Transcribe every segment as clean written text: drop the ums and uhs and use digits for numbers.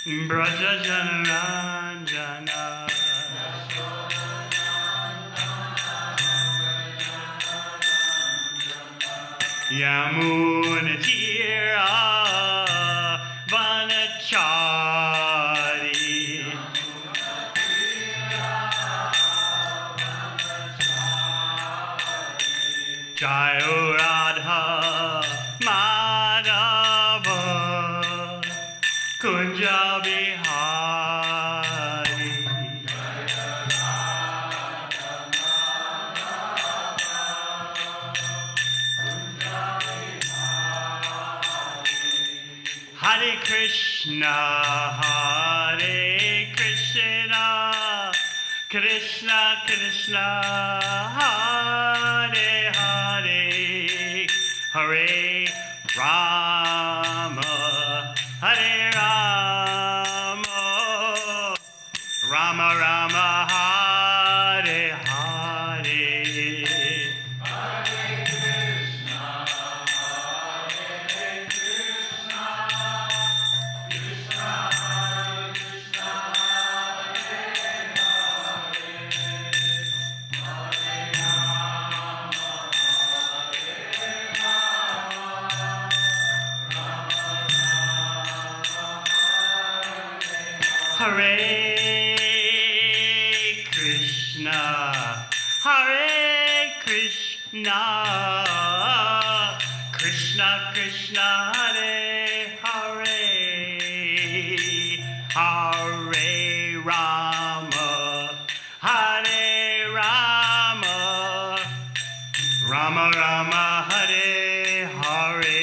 Braja Janaranjana Yamunatira Vanachari Jayo Radha Madhava Kunja Bihari Hare Krishna, Krishna Krishna, Hare Hare, Hare Rama, Hare Rama, Rama Rama, Hare Hare. Hare Krishna, Krishna Krishna, Hare Hare, Hare Rama, Hare Rama, Rama Rama, Hare Hare.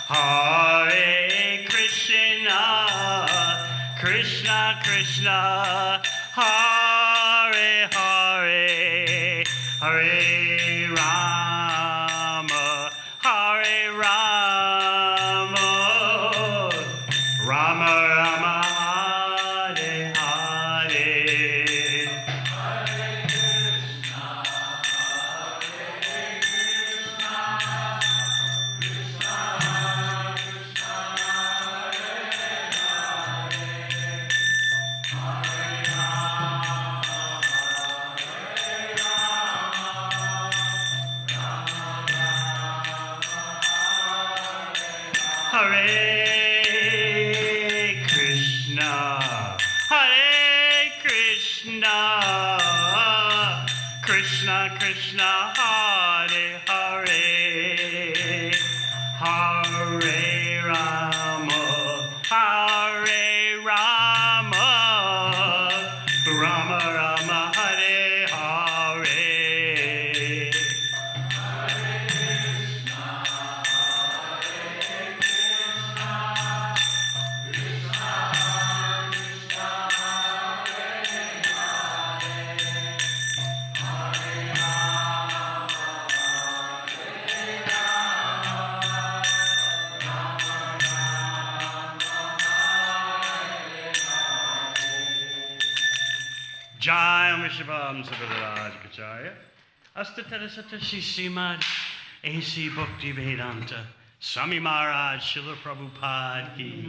Hare Krishna, Krishna Krishna, Hare Hare, Hare Rama, Hare Rama, Rama Rama, Hare Hare. Hare Krishna, Krishna Krishna, Hare Hare, Hare Rama, Hare Rama, Rama Rama, Hare Hare. Jai Vishabam Sabharaj Kacharya Astatara Satashi Srimad A.C. Bhakti Vedanta Swami Maharaj Srila Prabhupada Ki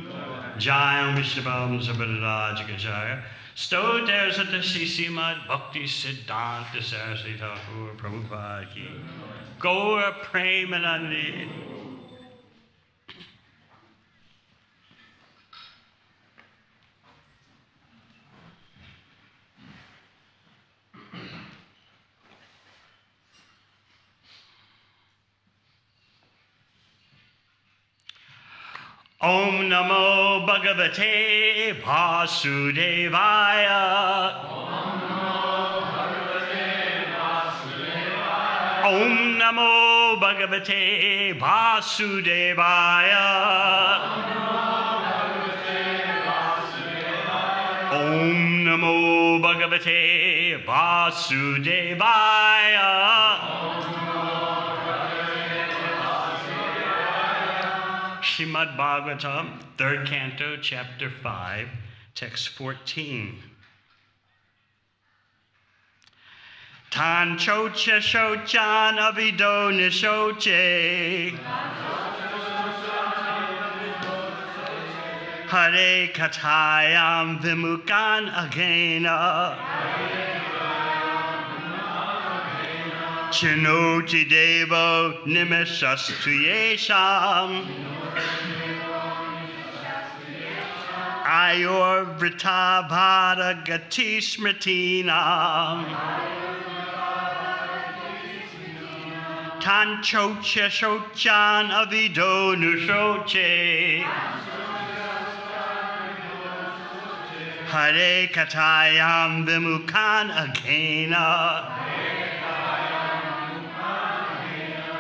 Jai Vishabam Sabharaj Kacharya Stoter Satashi Srimad Bhakti Siddhanta Saraswati Thakur Prabhupada Ki Gaura Premanandi. Om Namo Bhagavate Vasudevaya. Om Namo Bhagavate Vasudevaya. Om Namo Bhagavate Vasudevaya. Srimad Bhagavatam, 3rd Canto, Chapter 5, Text 14. Tan chocha shochan avido nishoche. Hare katayam vimukan agena. Chinoti devo nimishastu yesham. Ayor vrita vada gati smritinam. Tan chocha shochan avido nushoche. Hare katayam vimukan agena.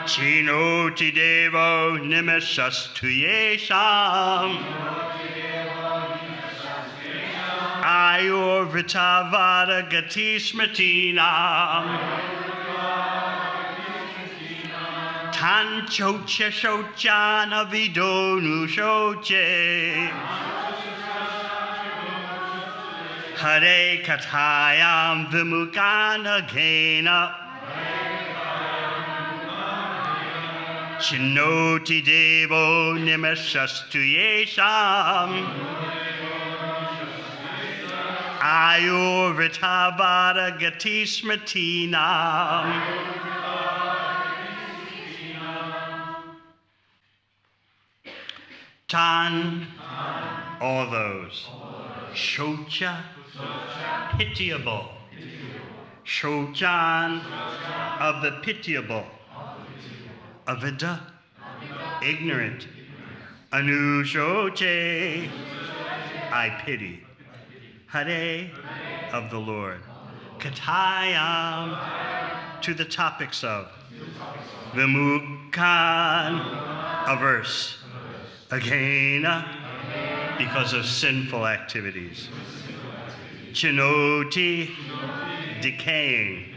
Chinoti devo nimishastu yesham. Ayor vrita vada gati smritinam. Tan chocha shochan avido nushoche. Hare katayam vimukan agena. Chinoti devo nimishastu yesham. Ayor vrita vada gati smritinam. Tan, all those. Shocha, pitiable. Shochan, of the pitiable. Avida, ignorant. Anushoche, I pity. Hare, of the Lord. Katayam, to the topics of. Vimukan, averse. Agena, because of sinful activities. Chinoti, decaying.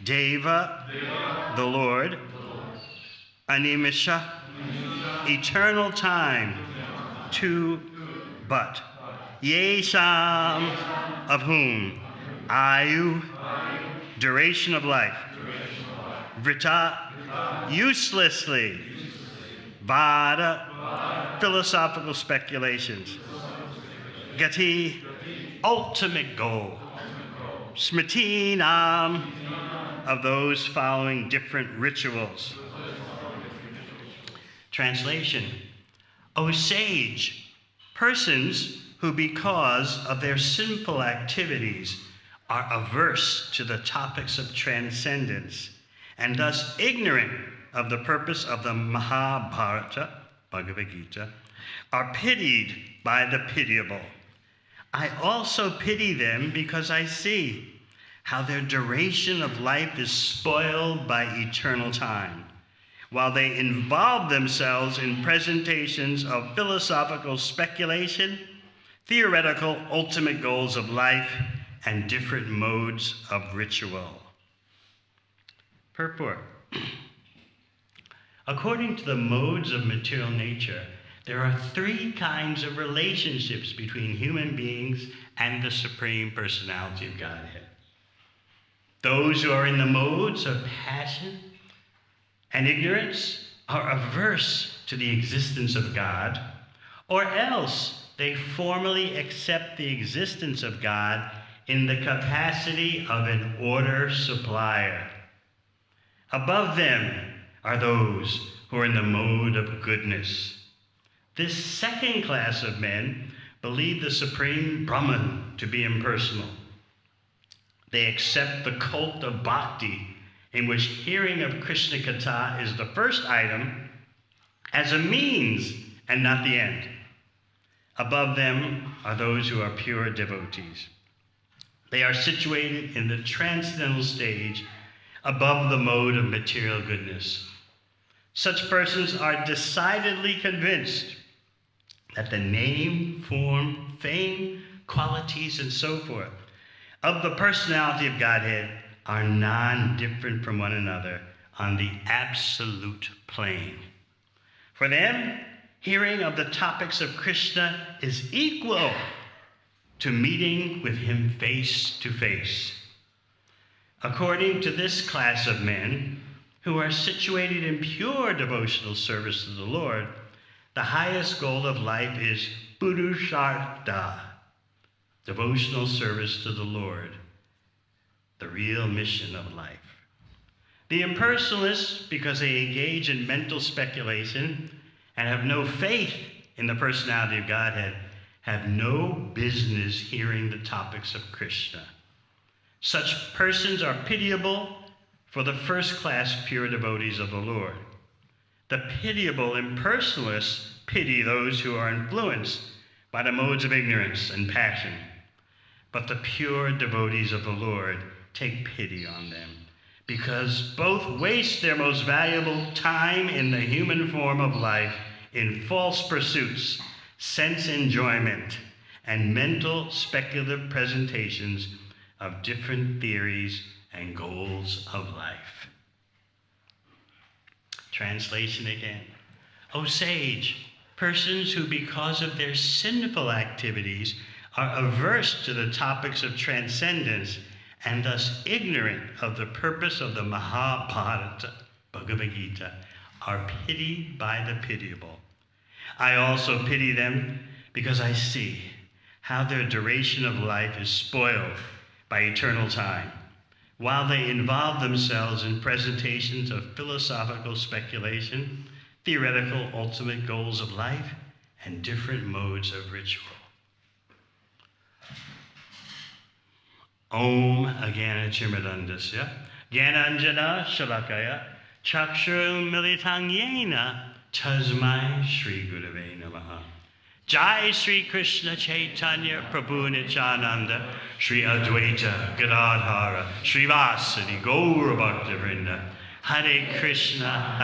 Deva, the Lord. Animisha, eternal time. To, but. Yesham, of whom. Ayu, duration of life. Vrita, uselessly. Vada, philosophical speculations. Gati, ultimate goal. Smritinam, of those following different rituals. Translation: O sage, persons who because of their sinful activities are averse to the topics of transcendence and thus ignorant of the purpose of the Mahabharata, Bhagavad Gita, are pitied by the pitiable. I also pity them because I see how their duration of life is spoiled by eternal time, while they involve themselves in presentations of philosophical speculation, theoretical ultimate goals of life, and different modes of ritual. Purport. According to the modes of material nature, there are 3 kinds of relationships between human beings and the Supreme Personality of Godhead. Those who are in the modes of passion and ignorance are averse to the existence of God, or else they formally accept the existence of God in the capacity of an order supplier. Above them are those who are in the mode of goodness. This second class of men believe the Supreme Brahman to be impersonal. They accept the cult of Bhakti, in which hearing of Krishna Katha is the first item, as a means and not the end. Above them are those who are pure devotees. They are situated in the transcendental stage above the mode of material goodness. Such persons are decidedly convinced that the name, form, fame, qualities, and so forth of the personality of Godhead are non-different from one another on the absolute plane. For them, hearing of the topics of Krishna is equal to meeting with him face to face. According to this class of men, who are situated in pure devotional service to the Lord, the highest goal of life is purushartha, devotional service to the Lord, the real mission of life. The impersonalists, because they engage in mental speculation and have no faith in the personality of Godhead, have no business hearing the topics of Krishna. Such persons are pitiable for the first-class pure devotees of the Lord. The pitiable impersonalists pity those who are influenced by the modes of ignorance and passion. But the pure devotees of the Lord take pity on them, because both waste their most valuable time in the human form of life in false pursuits, sense enjoyment, and mental speculative presentations of different theories and goals of life. Translation again. O sage, persons who because of their sinful activities are averse to the topics of transcendence and thus ignorant of the purpose of the Mahabharata, Bhagavad Gita, are pitied by the pitiable. I also pity them because I see how their duration of life is spoiled by eternal time, while they involve themselves in presentations of philosophical speculation, theoretical ultimate goals of life, and different modes of ritual. Om Agyanachimradandasya Gyananjana Shalakaya Chakshur Militang Yena Tasmai Shri Gurave Namaha. Jai Sri Krishna Chaitanya Prabhu Nityananda Sri Advaita Gadadhara Sri Vasadi Gaura Bhakta Vrinda. Hare Krishna,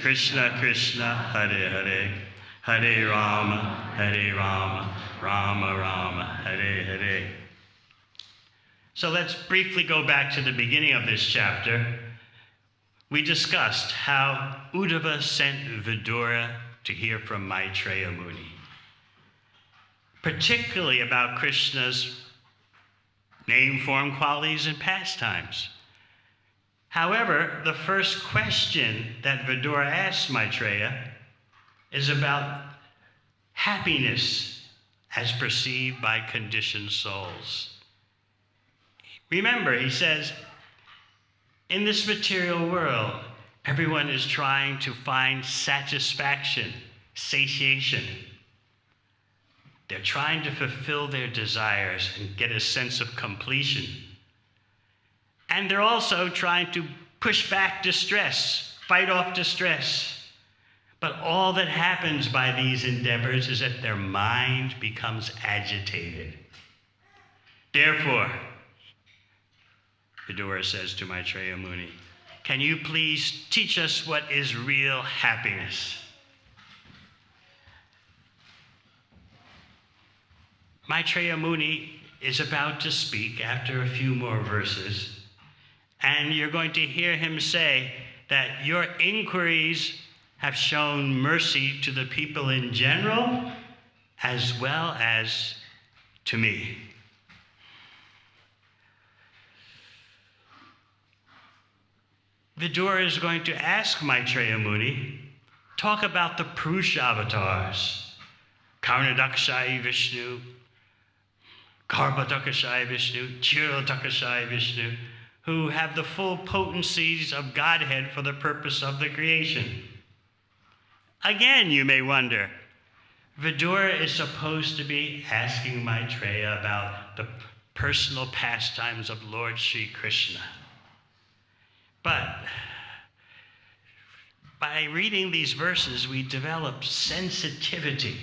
Krishna Krishna, Hare Hare, Hare Rama, Rama Rama, Hare Hare. So let's briefly go back to the beginning of this chapter. We discussed how Uddhava sent Vidura to hear from Maitreya Muni, particularly about Krishna's name, form, qualities, and pastimes. However, the first question that Vidura asked Maitreya is about happiness as perceived by conditioned souls. Remember, he says, in this material world, everyone is trying to find satisfaction, satiation. They're trying to fulfill their desires and get a sense of completion. And they're also trying to push back distress, fight off distress. But all that happens by these endeavors is that their mind becomes agitated. Therefore, Vidura says to Maitreya Muni, can you please teach us what is real happiness? Maitreya Muni is about to speak after a few more verses, and you're going to hear him say that your inquiries have shown mercy to the people in general as well as to me. Vidura is going to ask Maitreya Muni, talk about the Purusha avatars, Karnadakshai Vishnu, Garbhodakashai Vishnu, Chirodakashai Vishnu, who have the full potencies of Godhead for the purpose of the creation. Again, you may wonder, Vidura is supposed to be asking Maitreya about the personal pastimes of Lord Sri Krishna. But by reading these verses, we develop sensitivity,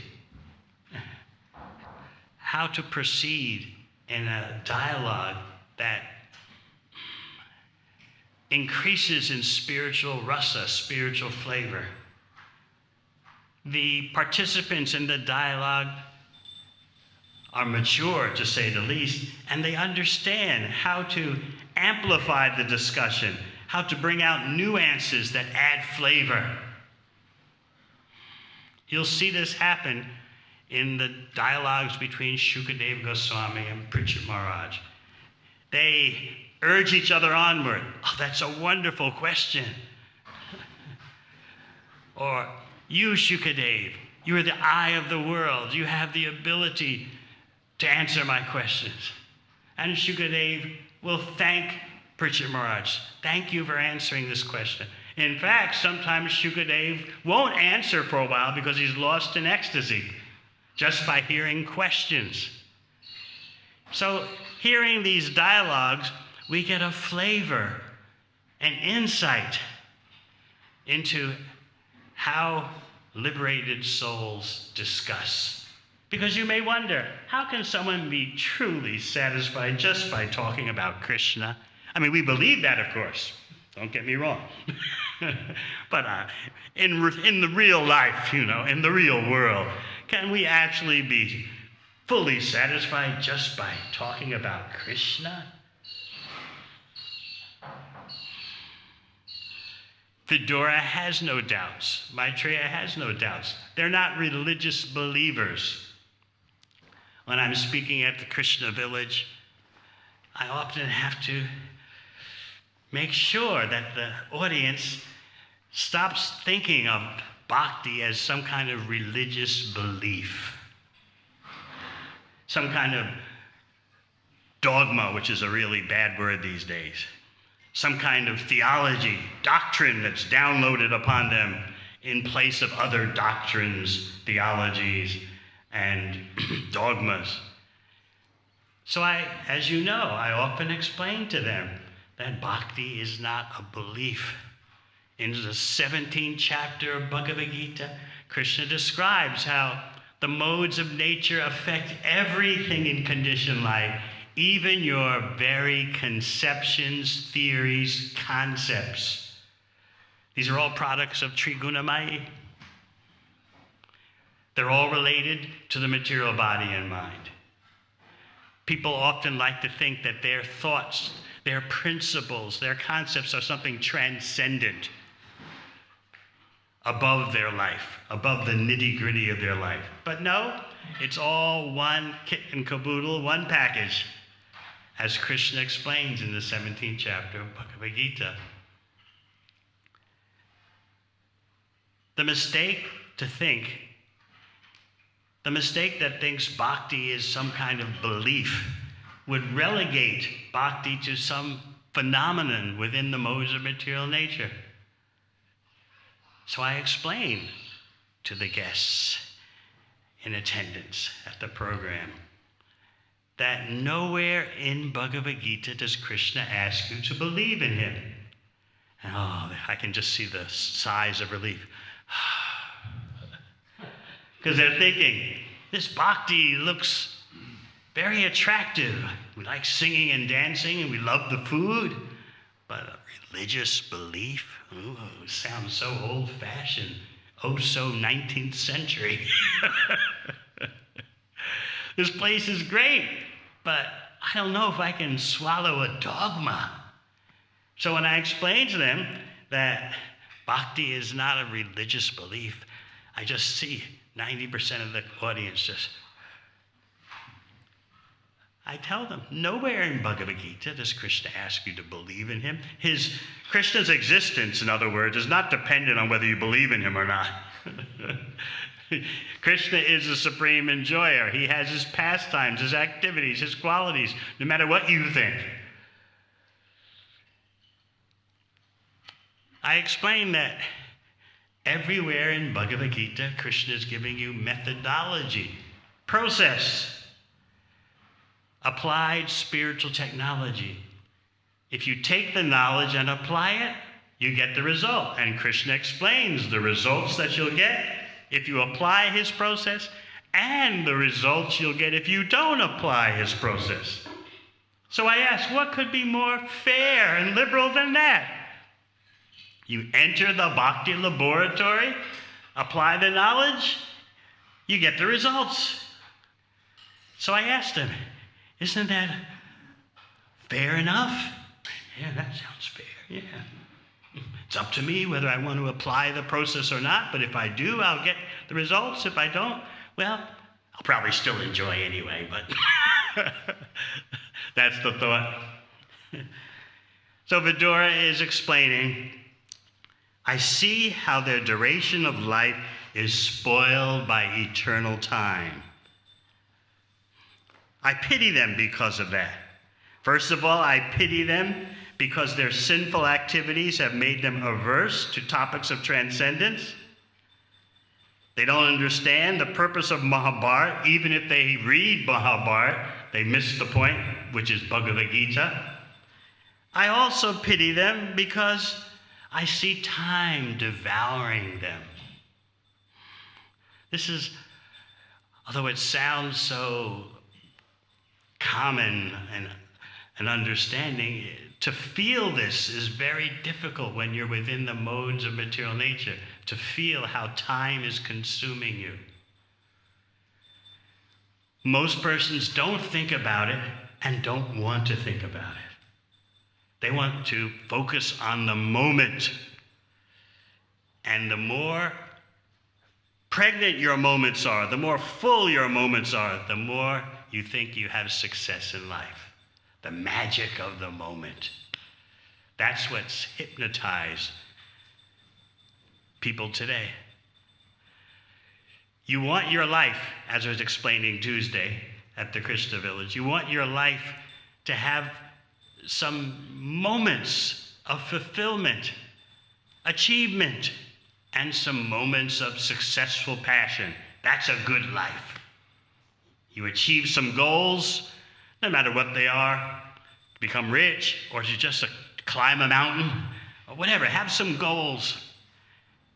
how to proceed in a dialogue that increases in spiritual rasa, spiritual flavor. The participants in the dialogue are mature, to say the least, and they understand how to amplify the discussion, how to bring out nuances that add flavor. You'll see this happen in the dialogues between Shukadeva Goswami and Pritchett Maharaj. They urge each other onward. Oh, that's a wonderful question. Or, you, Shukadev, you are the eye of the world. You have the ability to answer my questions. And Shukadev will thank Pritchett Maharaj. Thank you for answering this question. In fact, sometimes Shukadev won't answer for a while because he's lost in ecstasy just by hearing questions. So hearing these dialogues, we get a flavor, an insight into how liberated souls discuss. Because you may wonder, how can someone be truly satisfied just by talking about Krishna? I mean, we believe that, of course. Don't get me wrong. But in the real life, in the real world, can we actually be fully satisfied just by talking about Krishna? Vidura has no doubts. Maitreya has no doubts. They're not religious believers. When I'm speaking at the Krishna village, I often have to make sure that the audience stops thinking of bhakti as some kind of religious belief, some kind of dogma, which is a really bad word these days, some kind of theology, doctrine that's downloaded upon them in place of other doctrines, theologies, and dogmas. So as you know, I often explain to them that bhakti is not a belief. In the 17th chapter of Bhagavad Gita, Krishna describes how the modes of nature affect everything in conditioned life, even your very conceptions, theories, concepts. These are all products of Trigunamaya. They're all related to the material body and mind. People often like to think that their thoughts, their principles, their concepts are something transcendent, above their life, above the nitty-gritty of their life. But no, it's all one kit and caboodle, one package, as Krishna explains in the 17th chapter of Bhagavad Gita. The mistake that thinks bhakti is some kind of belief would relegate bhakti to some phenomenon within the modes of material nature. So I explain to the guests in attendance at the program that nowhere in Bhagavad Gita does Krishna ask you to believe in him. And I can just see the sighs of relief. Because they're thinking, this bhakti looks very attractive. We like singing and dancing, and we love the food. But a religious belief? Ooh, sounds so old-fashioned. Oh, so 19th century. This place is great, but I don't know if I can swallow a dogma. So when I explain to them that bhakti is not a religious belief, I just see 90% of the audience just... I tell them, nowhere in Bhagavad Gita does Krishna ask you to believe in him. Krishna's existence, in other words, is not dependent on whether you believe in him or not. Krishna is the supreme enjoyer. He has his pastimes, his activities, his qualities, no matter what you think. I explain that everywhere in Bhagavad Gita, Krishna is giving you methodology, process, applied spiritual technology. If you take the knowledge and apply it, you get the result. And Krishna explains the results that you'll get if you apply his process and the results you'll get if you don't apply his process. So I ask, what could be more fair and liberal than that? You enter the Bhakti laboratory, apply the knowledge, you get the results. So I asked him, isn't that fair enough? Yeah, that sounds fair, yeah. It's up to me whether I want to apply the process or not, but if I do, I'll get the results. If I don't, well, I'll probably still enjoy anyway, but that's the thought. So Vidura is explaining, I see how their duration of life is spoiled by eternal time. I pity them because of that. First of all, I pity them because their sinful activities have made them averse to topics of transcendence. They don't understand the purpose of Mahabharata. Even if they read Mahabharata, they miss the point, which is Bhagavad Gita. I also pity them because I see time devouring them. This is, although it sounds so common and understanding, to feel this is very difficult when you're within the modes of material nature, to feel how time is consuming you. Most persons don't think about it and don't want to think about it. They want to focus on the moment. And the more pregnant your moments are, the more full your moments are, the more you think you have success in life. The magic of the moment. That's what's hypnotized people today. You want your life, as I was explaining Tuesday at the Krishna village, you want your life to have some moments of fulfillment, achievement, and some moments of successful passion. That's a good life. You achieve some goals, no matter what they are, to become rich, or to just climb a mountain, or whatever. Have some goals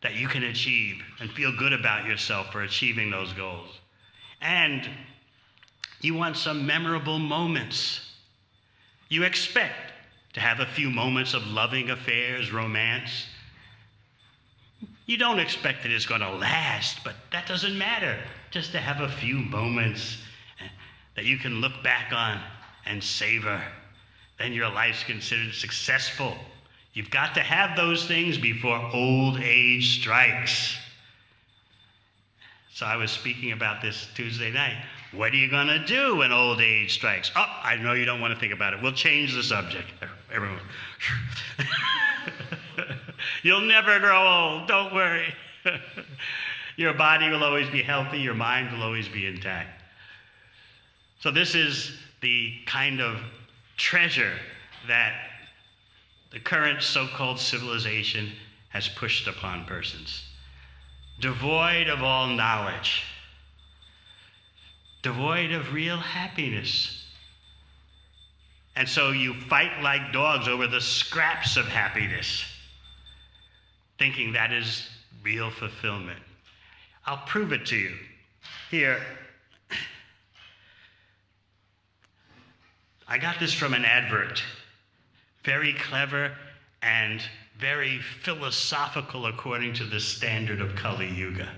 that you can achieve and feel good about yourself for achieving those goals. And you want some memorable moments. You expect to have a few moments of loving affairs, romance. You don't expect that it's going to last, but that doesn't matter. Just to have a few moments that you can look back on and savor. Then your life's considered successful. You've got to have those things before old age strikes. So I was speaking about this Tuesday night. What are you going to do when old age strikes? Oh, I know you don't want to think about it. We'll change the subject. Everyone. You'll never grow old. Don't worry. Your body will always be healthy. Your mind will always be intact. So this is the kind of treasure that the current so-called civilization has pushed upon persons. Devoid of all knowledge, devoid of real happiness. And so you fight like dogs over the scraps of happiness, thinking that is real fulfillment. I'll prove it to you. Here, I got this from an advert. Very clever and very philosophical according to the standard of Kali Yuga.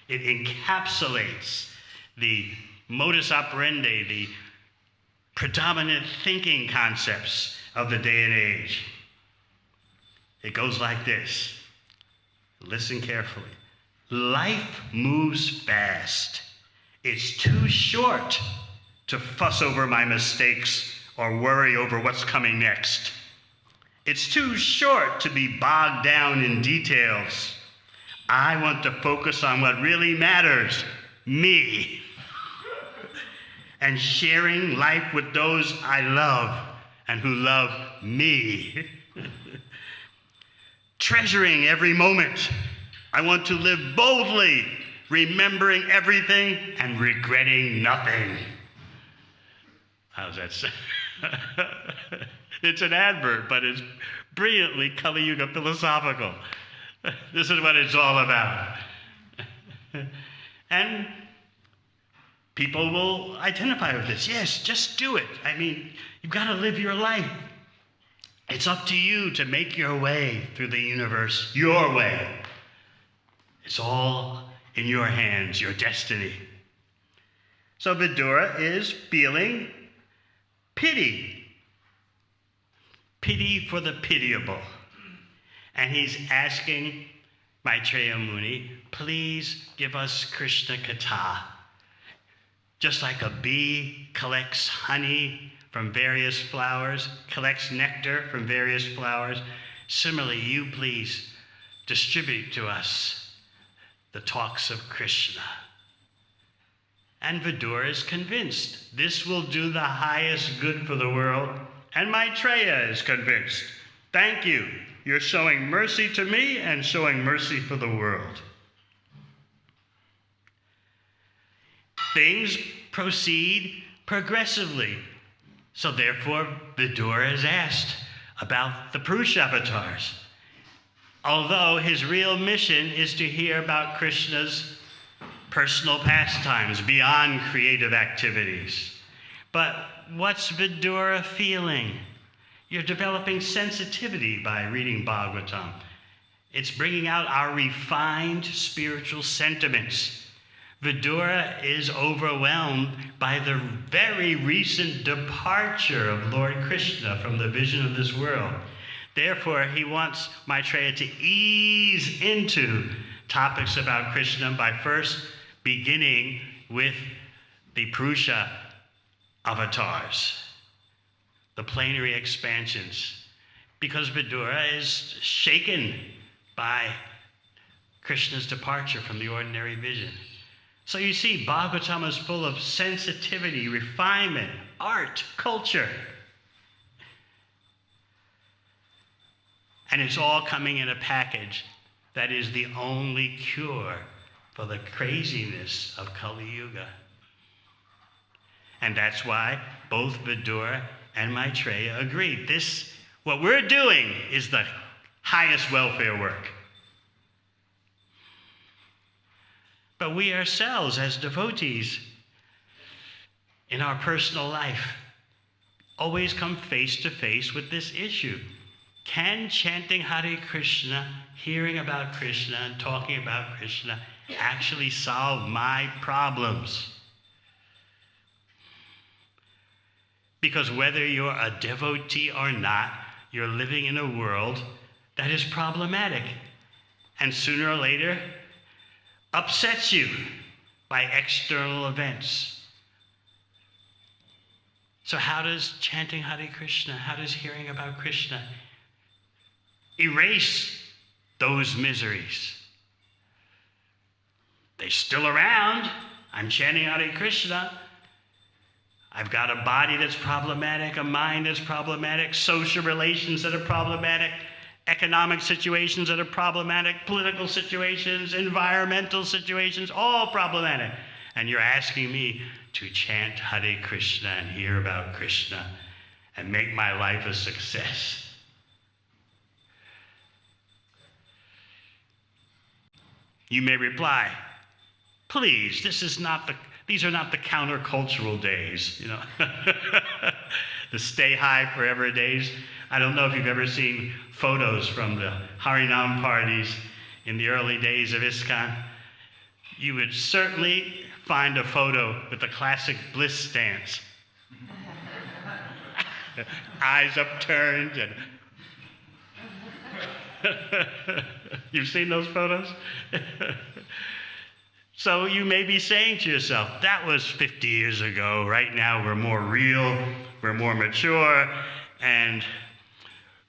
It encapsulates the modus operandi, the predominant thinking concepts of the day and age. It goes like this. Listen carefully. Life moves fast. It's too short to fuss over my mistakes or worry over what's coming next. It's too short to be bogged down in details. I want to focus on what really matters, me, and sharing life with those I love and who love me. Treasuring every moment. I want to live boldly, remembering everything and regretting nothing. How's that sound? It's an advert, but it's brilliantly Kali Yuga philosophical. This is what it's all about. And people will identify with this. Yes, just do it. I mean, you've got to live your life. It's up to you to make your way through the universe your way. It's all in your hands, your destiny. So Vidura is feeling pity. Pity for the pitiable. And he's asking Maitreya Muni, please give us Krishna Katha. Just like a bee collects honey from various flowers, collects nectar from various flowers, similarly, you please distribute to us the talks of Krishna. And Vidura is convinced this will do the highest good for the world, and Maitreya is convinced. Thank you. You're showing mercy to me and showing mercy for the world. Things proceed progressively. So therefore, Vidura is asked about the Purusha avatars. Although his real mission is to hear about Krishna's personal pastimes beyond creative activities. But what's Vidura feeling? You're developing sensitivity by reading Bhagavatam. It's bringing out our refined spiritual sentiments. Vidura is overwhelmed by the very recent departure of Lord Krishna from the vision of this world. Therefore, he wants Maitreya to ease into topics about Krishna by first beginning with the Purusha avatars, the plenary expansions, because Vidura is shaken by Krishna's departure from the ordinary vision. So you see, Bhagavatam is full of sensitivity, refinement, art, culture. And it's all coming in a package that is the only cure for the craziness of Kali Yuga. And that's why both Vidura and Maitreya agreed. What we're doing is the highest welfare work. But we ourselves, as devotees, in our personal life, always come face to face with this issue. Can chanting Hare Krishna, hearing about Krishna, and talking about Krishna actually solve my problems? Because whether you're a devotee or not, you're living in a world that is problematic. And sooner or later, upsets you by external events. So how does chanting Hare Krishna, how does hearing about Krishna erase those miseries? They're still around. I'm chanting Hare Krishna. I've got a body that's problematic, a mind that's problematic, social relations that are problematic, economic situations that are problematic, political situations, environmental situations, all problematic. And you're asking me to chant Hare Krishna and hear about Krishna and make my life a success. You may reply, please, these are not the countercultural days, the stay high forever days. I don't know if you've ever seen photos from the Harinam parties in the early days of ISKCON. You would certainly find a photo with the classic bliss stance. Eyes upturned and you've seen those photos? So you may be saying to yourself, that was 50 years ago. Right now we're more real, we're more mature, and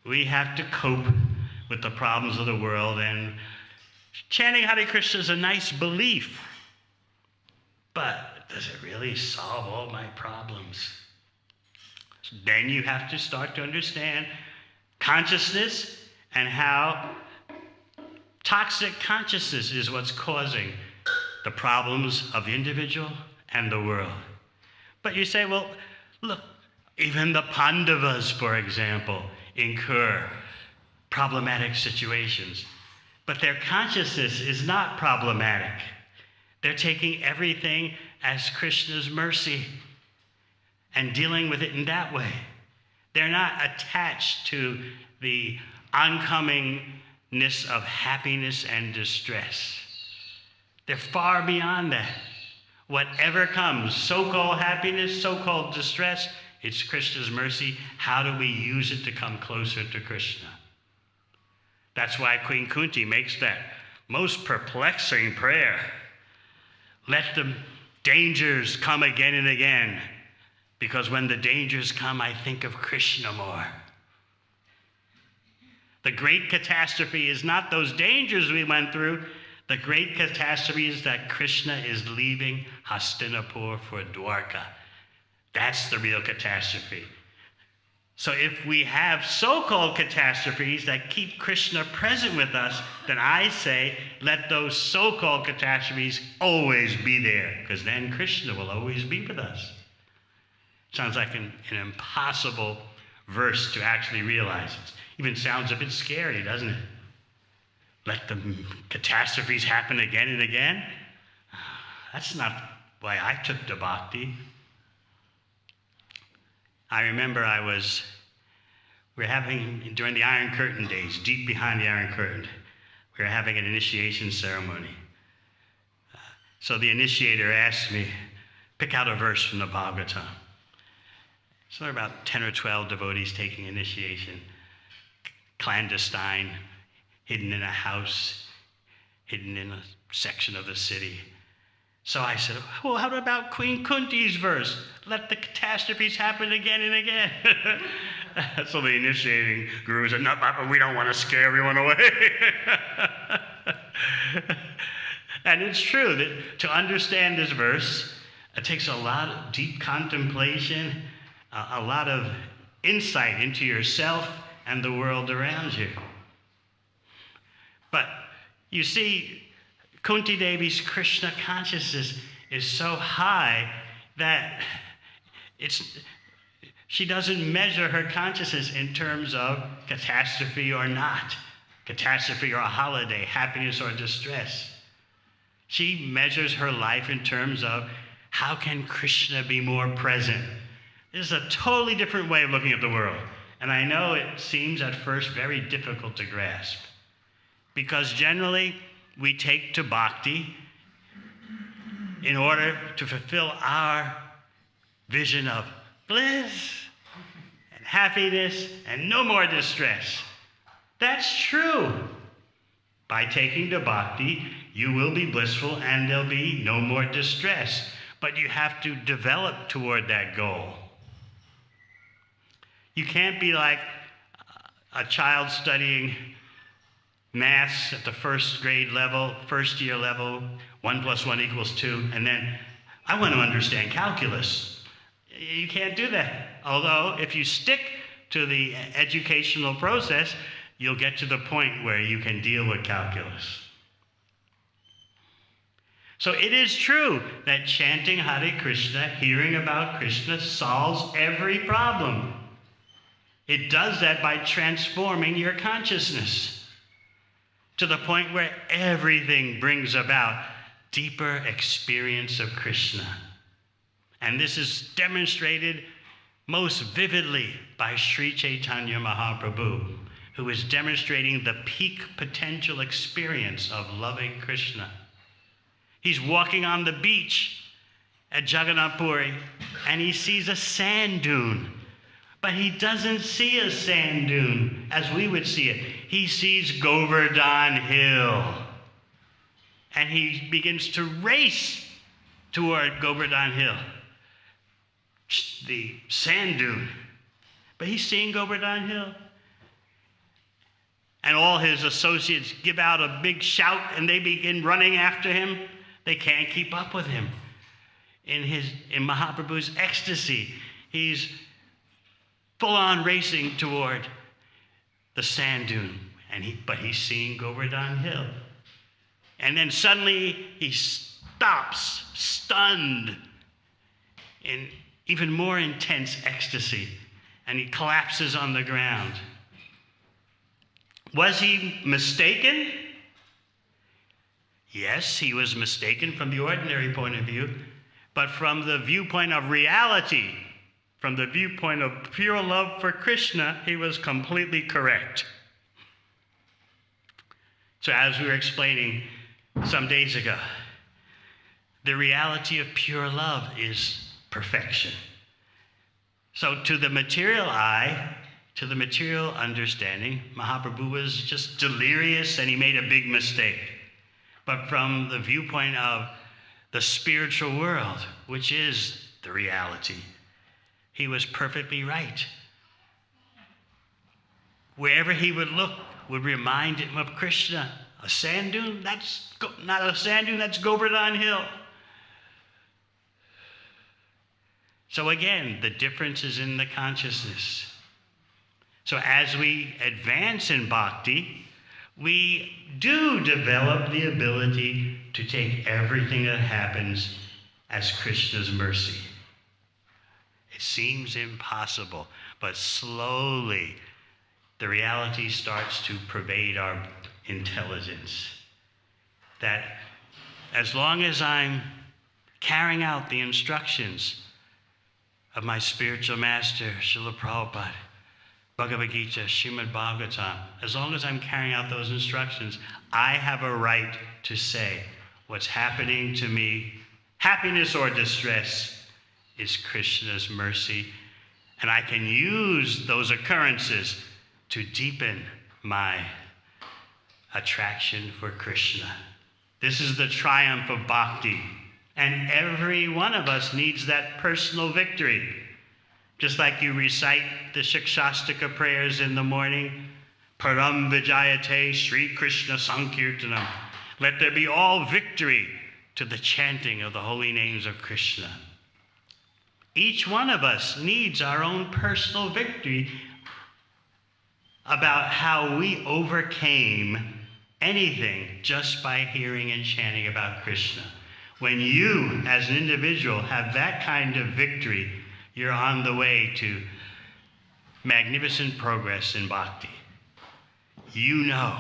we have to cope with the problems of the world. And chanting Hare Krishna is a nice belief, but does it really solve all my problems? Then you have to start to understand consciousness and how toxic consciousness is what's causing the problems of the individual and the world. But you say, well, look, even the Pandavas, for example, incur problematic situations. But their consciousness is not problematic. They're taking everything as Krishna's mercy and dealing with it in that way. They're not attached to the oncomingness of happiness and distress. They're far beyond that. Whatever comes, so-called happiness, so-called distress, it's Krishna's mercy. How do we use it to come closer to Krishna? That's why Queen Kunti makes that most perplexing prayer. Let the dangers come again and again, because when the dangers come, I think of Krishna more. The great catastrophe is not those dangers we went through. The great catastrophe is that Krishna is leaving Hastinapur for Dwarka. That's the real catastrophe. So if we have so-called catastrophes that keep Krishna present with us, then I say, let those so-called catastrophes always be there, because then Krishna will always be with us. Sounds like an impossible verse to actually realize. It even sounds a bit scary, doesn't it? Let the catastrophes happen again and again? That's not why I took to Bhakti. I remember we were having, during the Iron Curtain days, deep behind the Iron Curtain, we were having an initiation ceremony. So the initiator asked me, pick out a verse from the Bhagavatam. So there were about 10 or 12 devotees taking initiation, clandestine, hidden in a house, hidden in a section of the city. So I said, well, how about Queen Kunti's verse? Let the catastrophes happen again and again. So the initiating guru said, no, Papa, we don't want to scare everyone away. And it's true that to understand this verse, it takes a lot of deep contemplation, a lot of insight into yourself and the world around you. But you see, Kunti Devi's Krishna consciousness is so high that she doesn't measure her consciousness in terms of catastrophe or not, catastrophe or a holiday, happiness or distress. She measures her life in terms of how can Krishna be more present. This is a totally different way of looking at the world. And I know it seems at first very difficult to grasp, because generally we take to Bhakti in order to fulfill our vision of bliss and happiness and no more distress. That's true. By taking to Bhakti, you will be blissful and there'll be no more distress. But you have to develop toward that goal. You can't be like a child studying maths at the first grade level, first year level, 1 + 1 = 2, and then, I want to understand calculus. You can't do that. Although, if you stick to the educational process, you'll get to the point where you can deal with calculus. So it is true that chanting Hare Krishna, hearing about Krishna, solves every problem. It does that by transforming your consciousness to the point where everything brings about deeper experience of Krishna. And this is demonstrated most vividly by Sri Chaitanya Mahaprabhu, who is demonstrating the peak potential experience of loving Krishna. He's walking on the beach at Jagannath Puri, and he sees a sand dune. But he doesn't see a sand dune as we would see it. He sees Govardhan Hill. And he begins to race toward Govardhan Hill, the sand dune. But he's seeing Govardhan Hill. And all his associates give out a big shout, and they begin running after him. They can't keep up with him. In Mahaprabhu's ecstasy, he's full-on racing toward the sand dune, but he's seeing Govardhan Hill. And then suddenly he stops, stunned, in even more intense ecstasy, and he collapses on the ground. Was he mistaken? Yes, he was mistaken from the ordinary point of view, but from the viewpoint of reality, from the viewpoint of pure love for Krishna, he was completely correct. So as we were explaining some days ago, the reality of pure love is perfection. So to the material eye, to the material understanding, Mahaprabhu was just delirious and he made a big mistake. But from the viewpoint of the spiritual world, which is the reality, he was perfectly right. Wherever he would look would remind him of Krishna. A sand dune? That's not a sand dune, that's Govardhan Hill. So again, the difference is in the consciousness. So as we advance in bhakti, we do develop the ability to take everything that happens as Krishna's mercy. It seems impossible, but slowly the reality starts to pervade our intelligence. That as long as I'm carrying out the instructions of my spiritual master, Srila Prabhupada, Bhagavad Gita, Srimad Bhagavatam, as long as I'm carrying out those instructions, I have a right to say what's happening to me, happiness or distress, is Krishna's mercy. And I can use those occurrences to deepen my attraction for Krishna. This is the triumph of bhakti. And every one of us needs that personal victory. Just like you recite the Shikshastika prayers in the morning, Param Vijayate Sri Krishna Sankirtanam. Let there be all victory to the chanting of the holy names of Krishna. Each one of us needs our own personal victory about how we overcame anything just by hearing and chanting about Krishna. When you, as an individual, have that kind of victory, you're on the way to magnificent progress in bhakti. You know,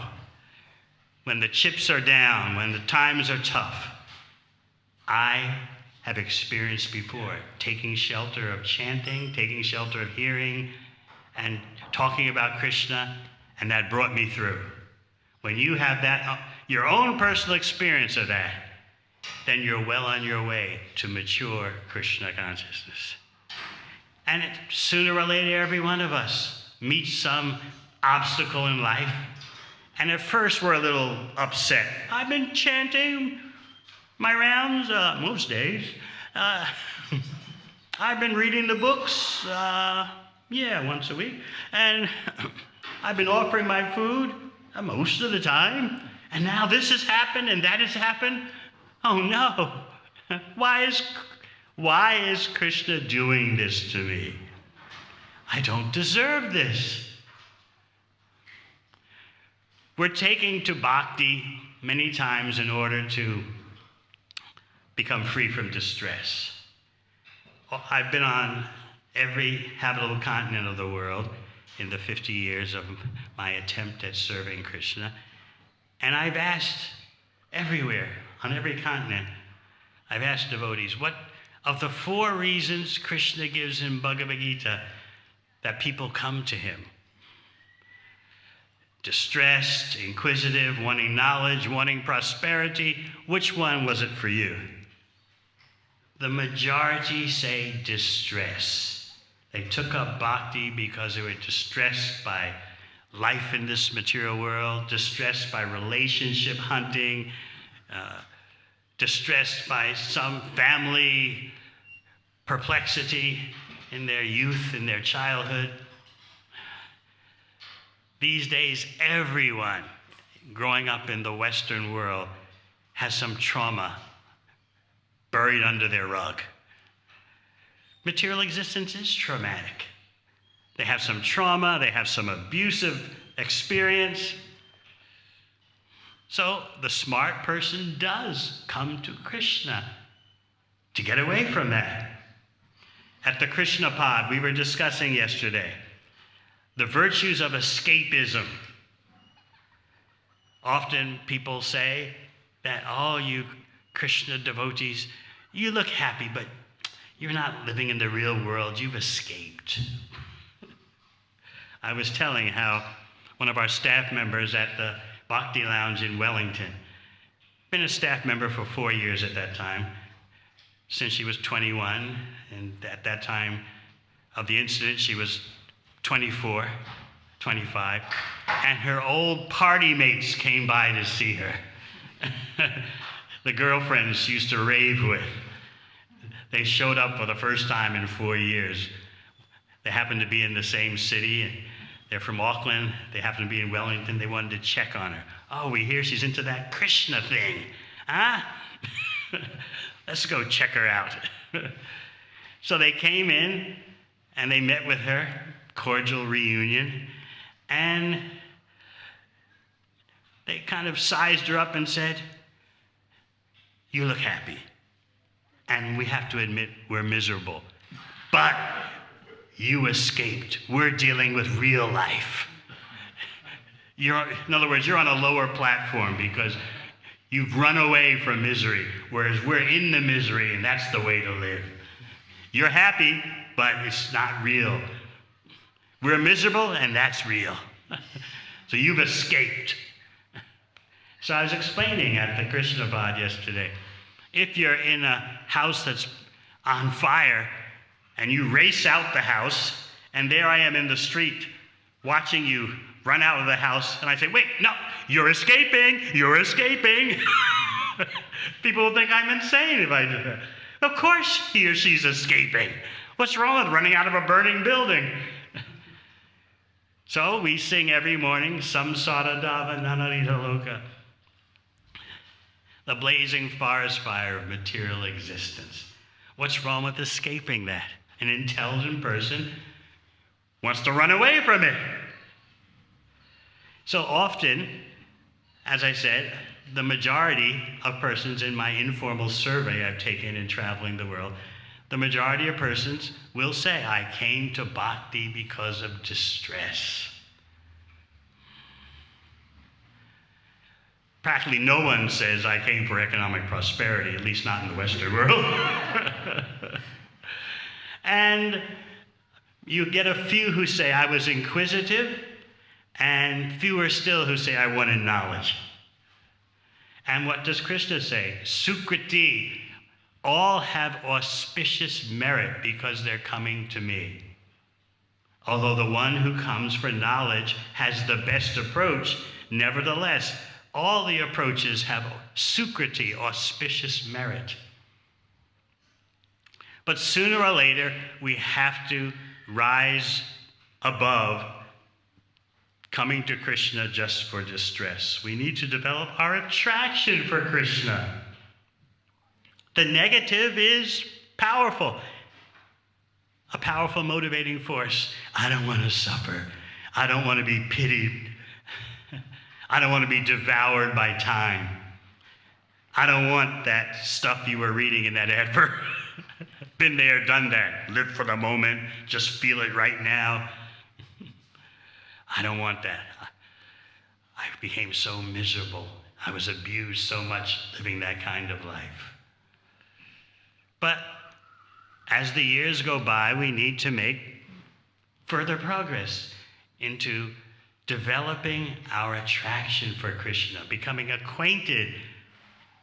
when the chips are down, when the times are tough, I have experienced before taking shelter of chanting, taking shelter of hearing, and talking about Krishna, and that brought me through. When you have that, your own personal experience of that, then you're well on your way to mature Krishna consciousness. And sooner or later, every one of us meets some obstacle in life. And at first, we're a little upset. I've been chanting my rounds most days. I've been reading the books, once a week. And I've been offering my food most of the time. And now this has happened and that has happened. Oh no, why is Krishna doing this to me? I don't deserve this. We're taking to bhakti many times in order to become free from distress. I've been on every habitable continent of the world in the 50 years of my attempt at serving Krishna, and I've asked everywhere, on every continent, I've asked devotees, what of the 4 reasons Krishna gives in Bhagavad Gita that people come to him? Distressed, inquisitive, wanting knowledge, wanting prosperity. Which one was it for you? The majority say distress. They took up bhakti because they were distressed by life in this material world, distressed by relationship hunting, distressed by some family perplexity in their youth, in their childhood. These days, everyone growing up in the Western world has some trauma buried under their rug. Material existence is traumatic. They have some trauma, they have some abusive experience. So the smart person does come to Krishna to get away from that. At the Krishna Pod, we were discussing yesterday the virtues of escapism. Often people say that, oh, you Krishna devotees, you look happy, but you're not living in the real world. You've escaped. I was telling how one of our staff members at the Bhakti Lounge in Wellington, been a staff member for 4 years at that time, since she was 21, and at that time of the incident, she was 24, 25, and her old party mates came by to see her. The girlfriends she used to rave with. They showed up for the first time in 4 years. They happened to be in the same city, and they're from Auckland. They happened to be in Wellington. They wanted to check on her. Oh, we hear she's into that Krishna thing. Huh? Let's go check her out. So they came in, and they met with her, cordial reunion, and they kind of sized her up and said, "You look happy. And we have to admit we're miserable. But you escaped. We're dealing with real life." In other words, you're on a lower platform because you've run away from misery, whereas we're in the misery, and that's the way to live. You're happy, but it's not real. We're miserable, and that's real. So you've escaped. So I was explaining at the Krishna Bad yesterday, if you're in a house that's on fire and you race out the house, and there I am in the street watching you run out of the house, and I say, "Wait, no, you're escaping, you're escaping." People will think I'm insane if I do that. Of course he or she's escaping. What's wrong with running out of a burning building? So we sing every morning, Samsara Dava Nanarita Loka, the blazing forest fire of material existence. What's wrong with escaping that? An intelligent person wants to run away from it. So often, as I said, the majority of persons in my informal survey I've taken in traveling the world, the majority of persons will say, "I came to Bhakti because of distress." Practically no one says, "I came for economic prosperity," at least not in the Western world. And you get a few who say, "I was inquisitive," and fewer still who say, "I wanted knowledge." And what does Krishna say? Sukriti, all have auspicious merit because they're coming to me. Although the one who comes for knowledge has the best approach, nevertheless, all the approaches have sukriti, auspicious merit. But sooner or later, we have to rise above coming to Krishna just for distress. We need to develop our attraction for Krishna. The negative is powerful, a powerful motivating force. I don't want to suffer. I don't want to be pitied. I don't want to be devoured by time. I don't want that stuff you were reading in that advert. Been there, done that. Live for the moment. Just feel it right now. I don't want that. I became so miserable. I was abused so much living that kind of life. But as the years go by, we need to make further progress into developing our attraction for Krishna, becoming acquainted,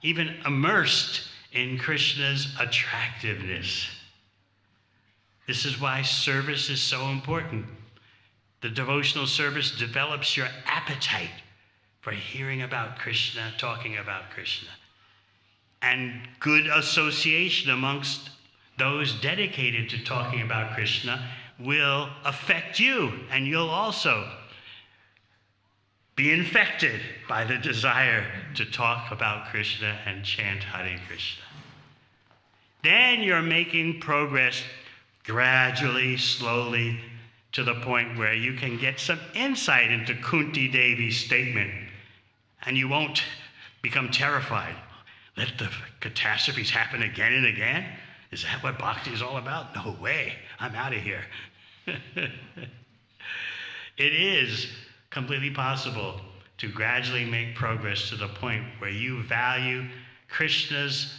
even immersed in Krishna's attractiveness. This is why service is so important. The devotional service develops your appetite for hearing about Krishna, talking about Krishna. And good association amongst those dedicated to talking about Krishna will affect you, and you'll also be infected by the desire to talk about Krishna and chant Hare Krishna. Then you're making progress gradually, slowly, to the point where you can get some insight into Kunti Devi's statement, and you won't become terrified. Let the catastrophes happen again and again? Is that what Bhakti is all about? No way. I'm out of here. It is completely possible to gradually make progress to the point where you value Krishna's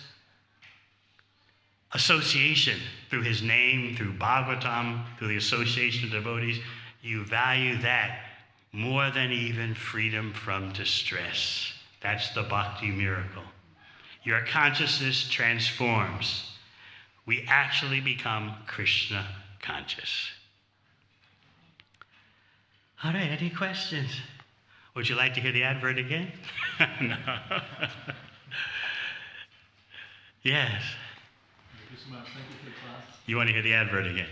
association through his name, through Bhagavatam, through the association of devotees. You value that more than even freedom from distress. That's the Bhakti miracle. Your consciousness transforms. we actually become Krishna conscious. All right, any questions? Would you like to hear the advert again? No. Yes. Thank you so much. Thank you for the class. You want to hear the advert again?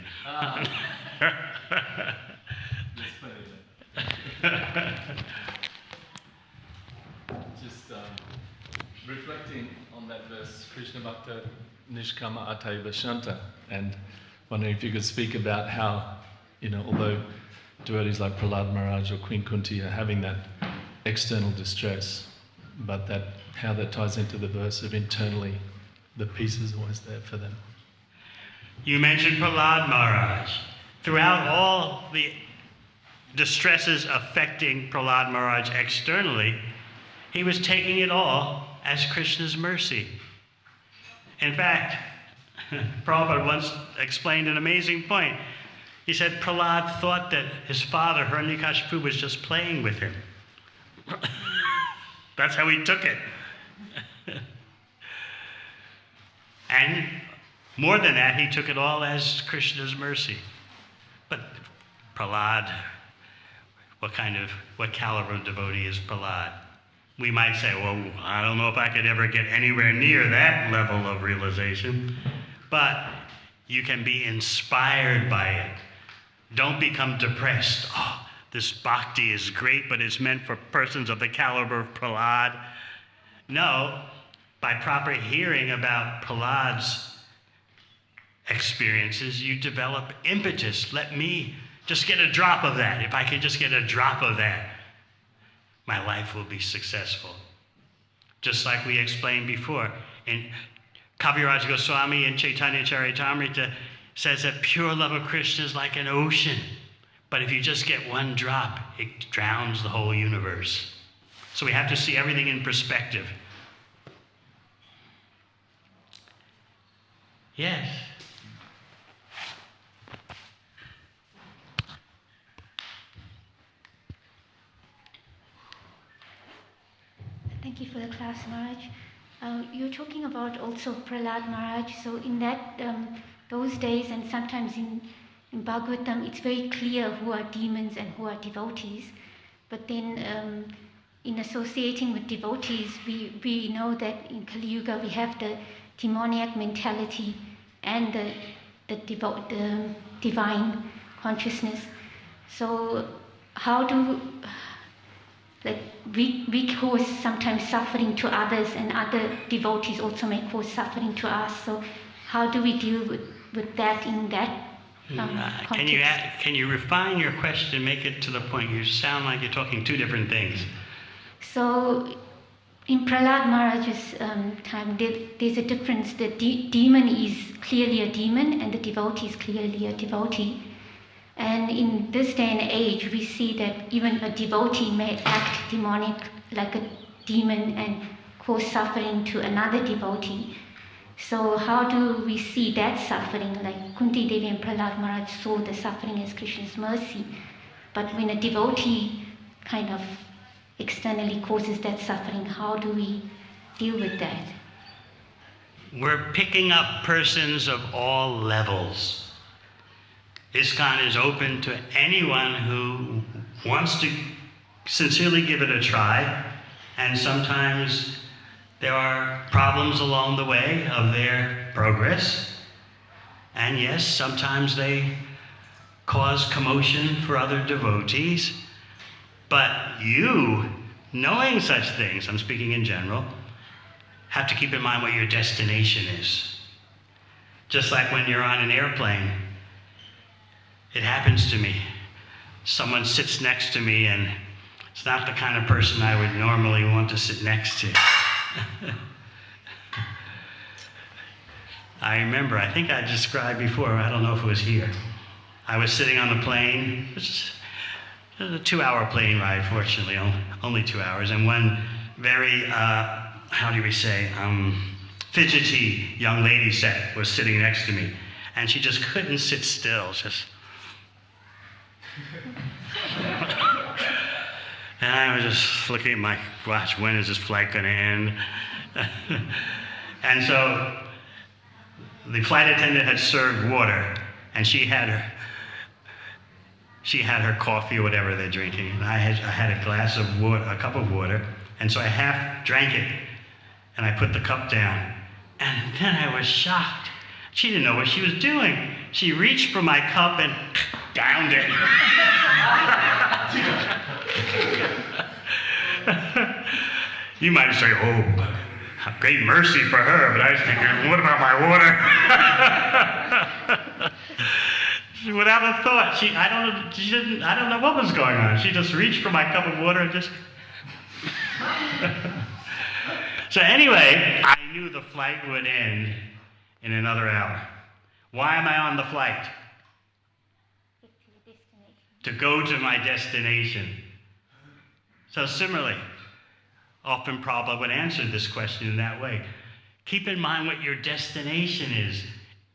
Let's play it. Just reflecting on that verse, Krishna Bhakta Nishkama Ataiva Shanta, and wondering if you could speak about how, although devotees like Prahlad Maharaj or Queen Kunti are having that external distress, but how that ties into the verse of internally, the peace is always there for them. You mentioned Prahlad Maharaj. Throughout all the distresses affecting Prahlad Maharaj externally, he was taking it all as Krishna's mercy. In fact, Prabhupada once explained an amazing point. He said Prahlad thought that his father, Hiranyakashipu, was just playing with him. That's how he took it. And more than that, he took it all as Krishna's mercy. But Prahlad, what caliber of devotee is Prahlad? We might say, well, I don't know if I could ever get anywhere near that level of realization, but you can be inspired by it. Don't become depressed. Oh, this bhakti is great, but it's meant for persons of the caliber of Prahlad. No, by proper hearing about Prahlad's experiences, you develop impetus. Let me just get a drop of that. If I can just get a drop of that, my life will be successful. Just like we explained before. And Kaviraj Goswami in Chaitanya Charitamrita says that pure love of Krishna is like an ocean. But if you just get one drop, it drowns the whole universe. So we have to see everything in perspective. Yes. Thank you for the class, Maharaj. You're talking about also Prahlad Maharaj. So in that those days, and sometimes in Bhagavatam, it's very clear who are demons and who are devotees. But then in associating with devotees, we know that in Kali Yuga we have the demoniac mentality and the divine consciousness. So how do we cause sometimes suffering to others, and other devotees also may cause suffering to us? So how do we deal with that in that context? Can you refine your question, make it to the point? You sound like you're talking two different things. So in Prahlad Maharaj's time, there's a difference. The demon is clearly a demon and the devotee is clearly a devotee. And in this day and age, we see that even a devotee may act demonic like a demon and cause suffering to another devotee. So how do we see that suffering? Like Kunti Devi and Prahlad Maharaj saw the suffering as Krishna's mercy. But when a devotee kind of externally causes that suffering, how do we deal with that? We're picking up persons of all levels. ISKCON is open to anyone who wants to sincerely give it a try, and sometimes there are problems along the way of their progress, and yes, sometimes they cause commotion for other devotees, but you, knowing such things, I'm speaking in general, have to keep in mind what your destination is. Just like when you're on an airplane, it happens to me. Someone sits next to me and it's not the kind of person I would normally want to sit next to. I remember, I think I described before, I don't know if it was here. I was sitting on the plane. It was a 2-hour plane ride, fortunately, only 2 hours. And one very, fidgety young lady was sitting next to me. And she just couldn't sit still, and I was just looking at my watch, when is this flight going to end? And so the flight attendant had served water, and she had her coffee or whatever they're drinking, and I had a glass of water, a cup of water, and so I half drank it, and I put the cup down, and then I was shocked. She didn't know what she was doing. She reached for my cup and downed it. You might say, oh, great mercy for her, but I was thinking, what about my water? Without a thought, I don't know what was going on. She just reached for my cup of water and just. So anyway, I knew the flight would end in another hour. Why am I on the flight? To go to my destination. So similarly, often Prabhupada would answer this question in that way. Keep in mind what your destination is.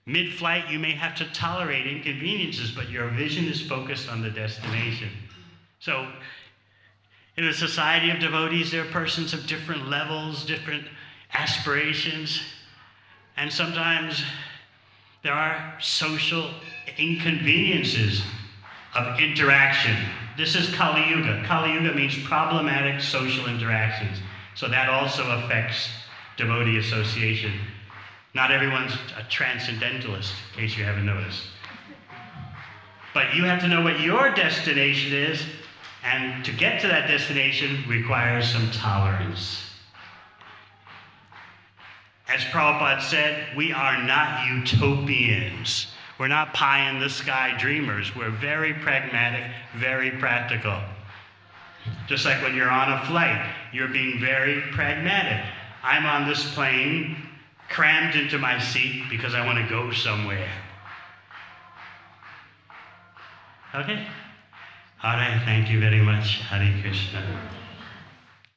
Mid-flight, you may have to tolerate inconveniences, but your vision is focused on the destination. So, in a society of devotees, there are persons of different levels, different aspirations, and sometimes there are social inconveniences of interaction. This is Kali Yuga. Kali Yuga means problematic social interactions. So that also affects devotee association. Not everyone's a transcendentalist, in case you haven't noticed. But you have to know what your destination is, and to get to that destination requires some tolerance. As Prabhupada said, we are not utopians. We're not pie-in-the-sky dreamers. We're very pragmatic, very practical. Just like when you're on a flight, you're being very pragmatic. I'm on this plane, crammed into my seat because I want to go somewhere. Okay? All right, thank you very much. Hare Krishna.